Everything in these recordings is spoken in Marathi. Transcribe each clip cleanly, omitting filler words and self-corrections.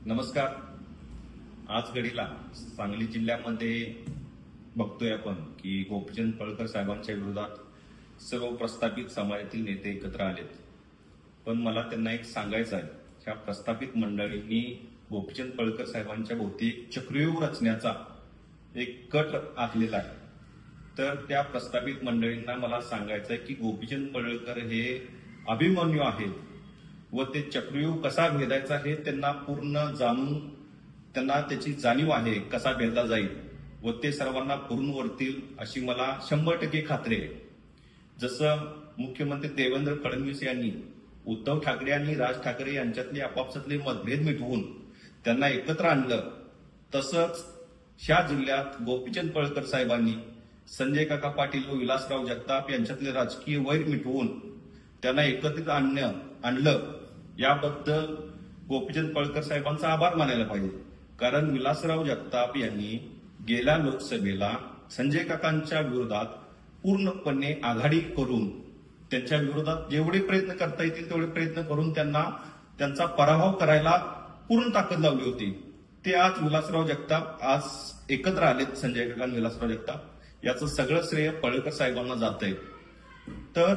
नमस्कार. आज घडीला सांगली जिल्ह्यामध्ये बघतोय आपण की गोपीचंद पळकर साहेबांच्या विरोधात सर्व प्रस्थापित समाजातील नेते एकत्र आलेत. पण मला त्यांना एक सांगायचं आहे, ह्या प्रस्थापित मंडळींनी गोपीचंद पळकर साहेबांच्या भोवती एक चक्रव्यूह रचण्याचा एक कट आखलेला आहे. तर त्या प्रस्थापित मंडळींना मला सांगायचं आहे की गोपीचंद पळकर हे अभिमन्यू आहेत व ते चक्रव्यूह कसा भेदायचा हे त्यांना पूर्ण जाणून त्यांना त्याची जाणीव आहे, कसा भेदला जाईल व ते सर्वांना पुरून वरतील अशी मला 100% खात्री आहे. जसं मुख्यमंत्री देवेंद्र फडणवीस यांनी उद्धव ठाकरे आणि राज ठाकरे यांच्यातले आपापसातले मतभेद मिटवून त्यांना एकत्र आणलं, तसंच ह्या जिल्ह्यात गोपीचंद पळकर साहेबांनी संजय काका पाटील व विलासराव जगताप यांच्यातले राजकीय वैर मिटवून त्यांना एकत्रित आणलं. याबद्दल गोपीचंद पळकर साहेबांचा आभार मानायला पाहिजे. कारण विलासराव जगताप यांनी गेल्या लोकसभेला संजय काकांच्या विरोधात पूर्णपणे आघाडी करून त्यांच्या विरोधात जेवढे प्रयत्न करता येतील तेवढे प्रयत्न करून त्यांचा पराभव करायला पूर्ण ताकद लावली होती. ते आज विलासराव जगताप आज एकत्र आलेत, संजय काका आणि विलासराव जगताप. याचं सगळं श्रेय पळकर साहेबांना जात आहे. तर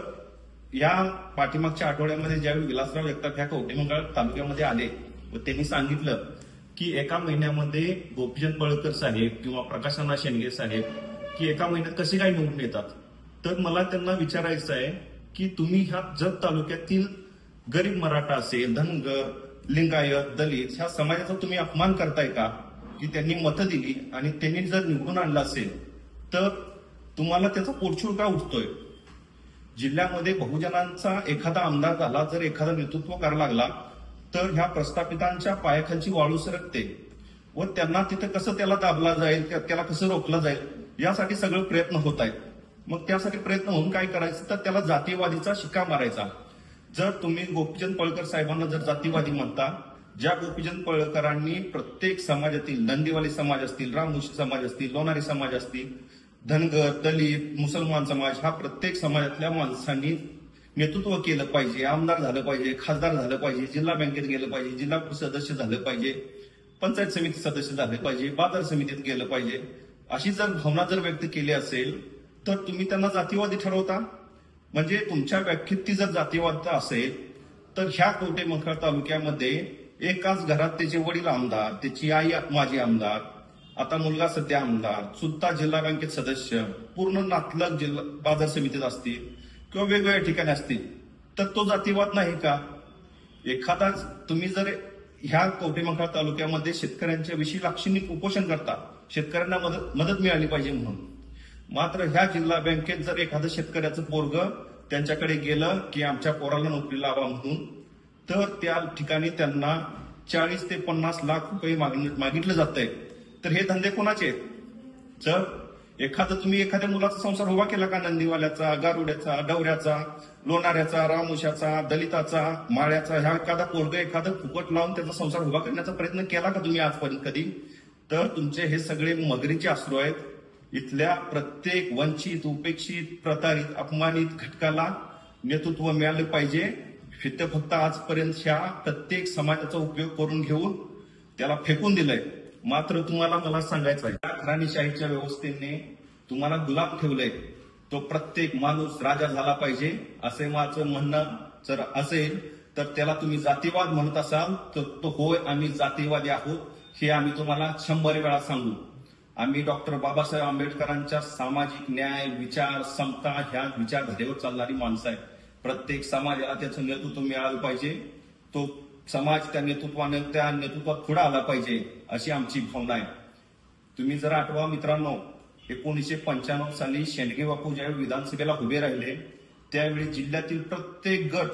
या पाठीमागच्या आठवड्यामध्ये ज्यावेळी विलासराव जगताप ह्या कवठेमंकाळ तालुक्यामध्ये आले व त्यांनी सांगितलं की एका महिन्यामध्ये गोपीचंद पळकर साहेब किंवा प्रकाशअण्णा शेंडगे साहेब की एका महिन्यात कसे काय निवडून येतात, तर मला त्यांना विचारायचं आहे की तुम्ही ह्या जत तालुक्यातील गरीब मराठा असेल, धनगर, लिंगायत, दलित ह्या समाजाचा तुम्ही अपमान करताय का? की त्यांनी मतं दिली आणि त्यांनी जर निवडून आणलं असेल तर तुम्हाला त्याचा पोटशूळ का उठतोय? जिल्ह्यामध्ये बहुजनांचा एखादा आमदार झाला, जर एखादा नेतृत्व करायला लागला तर ह्या प्रस्थापितांच्या पायाखालची वाळू सरकते व त्यांना तिथं कसं त्याला दाबला जाईल, त्याला कसं रोखलं जाईल यासाठी सगळं प्रयत्न होत आहेत. मग त्यासाठी प्रयत्न होऊन काय करायचं, तर त्याला जातीवादीचा शिक्का मारायचा. जर तुम्ही गोपीचंद पळकर साहेबांना जर जातीवादी म्हणता, ज्या गोपीचंद पळकरांनी प्रत्येक समाजातील, नंदीवाली समाज असतील, राममुशी समाज असतील, लोणारी समाज असतील, धनगर, दलित, मुसलमान समाज ह्या प्रत्येक समाजातल्या माणसांनी नेतृत्व केलं पाहिजे, आमदार झालं पाहिजे, खासदार झालं पाहिजे, जिल्हा बँकेत गेलं पाहिजे, जिल्हा परिषद सदस्य झालं पाहिजे, पंचायत समिती सदस्य झाले पाहिजे, बाजार समितीत गेलं पाहिजे, अशी जर भावना जर व्यक्त केली असेल तर तुम्ही त्यांना जातीवादी ठरवता. म्हणजे तुमच्या व्याख्येत ती जर जातीवाद असेल तर ह्या कवठेमंकाळ तालुक्यामध्ये एकाच घरात त्याचे वडील आमदार, त्याची आई माजी आमदार, आता मुलगा सध्या आमदार, सुद्धा जिल्हा बँकेत सदस्य, पूर्ण नातलग जिल्हा बाजार समितीत असतील किंवा वेगवेगळ्या ठिकाणी असतील, तर तो जातीवाद नाही का? एखादा तुम्ही जर ह्या कवठेमंकाळ तालुक्यामध्ये शेतकऱ्यांच्या विषयी लाक्षणिक उपोषण करता, शेतकऱ्यांना मदत मिळाली पाहिजे म्हणून, मात्र ह्या जिल्हा बँकेत जर एखादं शेतकऱ्याचं पोरग त्यांच्याकडे गेलं की आमच्या पोराला नोकरी लावा म्हणून, तर त्या ठिकाणी त्यांना 40 ते 50 लाख रुपये मागितलं जात आहे. तर हे धंदे कोणाचे आहेत? जर तुम्ही एखाद्या मुलाचा संसार उभा केला का, नंदीवाल्याचा, गारुड्याचा, डवऱ्याचा, लोणाऱ्याचा, रामोशाचा, दलिताचा, माळ्याचा, ह्या एखादं फुकट लावून त्याचा संसार उभा करण्याचा प्रयत्न केला का तुम्ही आजपर्यंत कधी? तर तुमचे हे सगळे मगरीचे अश्रू आहेत. इथल्या प्रत्येक वंचित, उपेक्षित, प्रतारित, अपमानित घटकाला नेतृत्व मिळालं पाहिजे. फक्त आजपर्यंत ह्या प्रत्येक समाजाचा उपयोग करून घेऊन त्याला फेकून दिलंय. मात्र तुम्हाला मला सांगायचं आहे, या घराणेशाहीच्या व्यवस्थेने तुम्हाला गुलाम ठेवलंय. तो प्रत्येक माणूस राजा झाला पाहिजे असे माझं म्हणणं जर असेल तर त्याला तुम्ही जातीवाद म्हणत असाल तर तो होय, आम्ही जातीवादी आहोत हे आम्ही तुम्हाला 100 वेळा सांगू. आम्ही डॉक्टर बाबासाहेब आंबेडकरांच्या सामाजिक न्याय, विचार, समता ह्या विचारधारेवर चालणारी माणसं आहे. प्रत्येक समाजाला त्याचं नेतृत्व मिळालं पाहिजे, तो समाज त्या नेतृत्वात पुढे आला पाहिजे अशी आमची भावना आहे. तुम्ही जर आठवा मित्रांनो, 1995 साली शेंडगे बापू ज्यावेळी विधानसभेला उभे राहिले त्यावेळी जिल्ह्यातील प्रत्येक गट,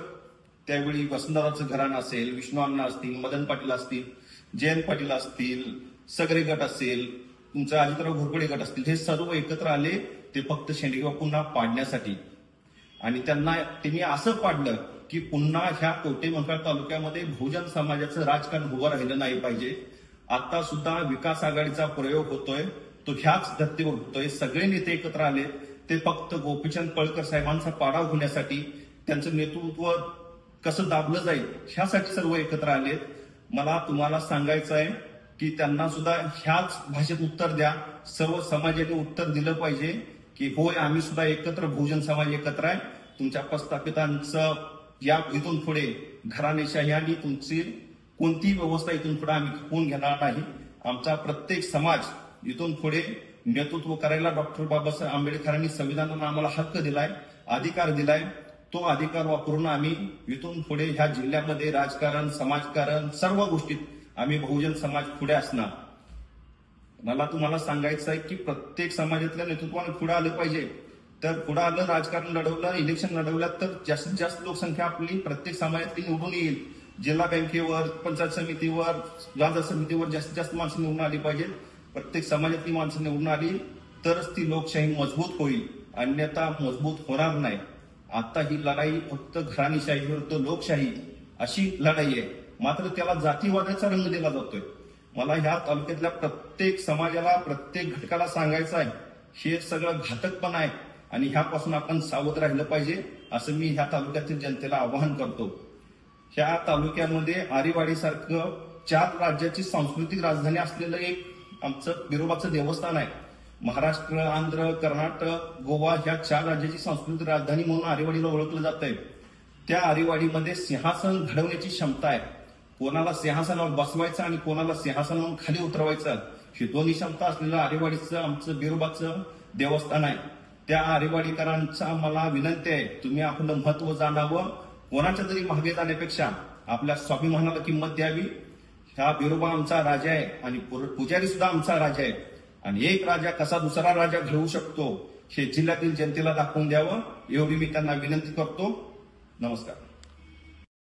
त्यावेळी वसंतदादाचं घराणं असेल, विष्णू अण्णा असतील, मदन पाटील असतील, जयंत पाटील असतील, सगळे गट असेल, तुमचा अजितराव घोरपडे गट असतील, हे सर्व एकत्र आले ते फक्त शेंडगे बापूंना पाडण्यासाठी. आणि त्यांनी असं पाडलं की पुन्हा ह्या कवठेमंकाळ तालुक्यामध्ये बहुजन समाजाचं राजकारण उभं राहिलं नाही पाहिजे. आता सुद्धा विकास आघाडीचा प्रयोग होतोय, तो ह्याच धर्तीवर होतोय. सगळे नेते एकत्र आले ते फक्त गोपीचंद पळकर साहेबांचा पाडाव होण्यासाठी, त्यांचं नेतृत्व कसं दाबलं जाईल ह्यासाठी सर्व एकत्र आलेत. मला तुम्हाला सांगायचं आहे की त्यांना सुद्धा ह्याच भाषेत उत्तर द्या. सर्व समाजाने उत्तर दिलं पाहिजे की होय, आम्ही सुद्धा एकत्र, बहुजन समाज एकत्र आहे. तुमच्या प्रस्थापितांचं या इथून पुढे घराणेशाही आणि तुमची कोणतीही व्यवस्था इथून पुढे आम्ही खपवून घेणार नाही. आमचा प्रत्येक समाज इथून पुढे नेतृत्व करायला डॉक्टर बाबासाहेब आंबेडकरांनी संविधानानं आम्हाला हक्क दिलाय, अधिकार दिलाय. तो अधिकार वापरून आम्ही इथून पुढे ह्या जिल्ह्यामध्ये राजकारण, समाजकारण, सर्व गोष्टीत आम्ही बहुजन समाज पुढे असणार. मला तुम्हाला सांगायचं आहे की प्रत्येक समाजातल्या नेतृत्वाने पुढे आलं पाहिजे. तर पुढे आलं, राजकारण लढवलं, इलेक्शन लढवलं तर जास्तीत जास्त लोकसंख्या आपली प्रत्येक समाजातली निवडून येईल. जिल्हा बँकेवर, पंचायत समितीवर, बाजार समितीवर जास्तीत जास्त माणसं निवडून आली पाहिजेत. प्रत्येक समाजातली माणसं निवडून आली तरच ती लोकशाही मजबूत होईल, अन्यथा मजबूत होणार नाही. आता ही लढाई फक्त घराणेशाही विरुद्ध लोकशाही अशी लढाई आहे. मात्र त्याला जातीवादाचा रंग दिला जातोय. मला ह्या तालुक्यातल्या प्रत्येक समाजाला, प्रत्येक घटकाला सांगायचं आहे, हे सगळं घातकपण आहे आणि ह्यापासून आपण सावध राहिलं पाहिजे, असं मी ह्या तालुक्यातील जनतेला आवाहन करतो. ह्या तालुक्यामध्ये आरेवाडीसारखं 4 राज्याची सांस्कृतिक राजधानी असलेलं एक आमचं बिरोबाचं देवस्थान आहे. महाराष्ट्र, आंध्र, कर्नाटक, गोवा ह्या 4 राज्याची सांस्कृतिक राजधानी म्हणून आरेवाडीला ओळखलं जात आहे. त्या आरेवाडीमध्ये सिंहासन घडवण्याची क्षमता आहे. कोणाला सिंहासनावर बसवायचं आणि कोणाला सिंहासनावरून खाली उतरवायचं, ही दोन्ही क्षमता असलेलं आरेवाडीचं आमचं बिरोबाचं देवस्थान आहे. त्या आरेवाडीकरांचा मला विनंती आहे, तुम्ही आपलं महत्व जाणावं. कोणाच्या तरी मागे जाण्यापेक्षा आपल्या स्वाभिमानाला किंमत द्यावी. हा बिरोबा आमचा राजा आहे आणि पुजारी सुद्धा आमचा राजा आहे आणि एक राजा कसा दुसरा राजा घडवू शकतो हे जिल्ह्यातील जनतेला दाखवून द्यावं, एवढी मी त्यांना विनंती करतो. नमस्कार.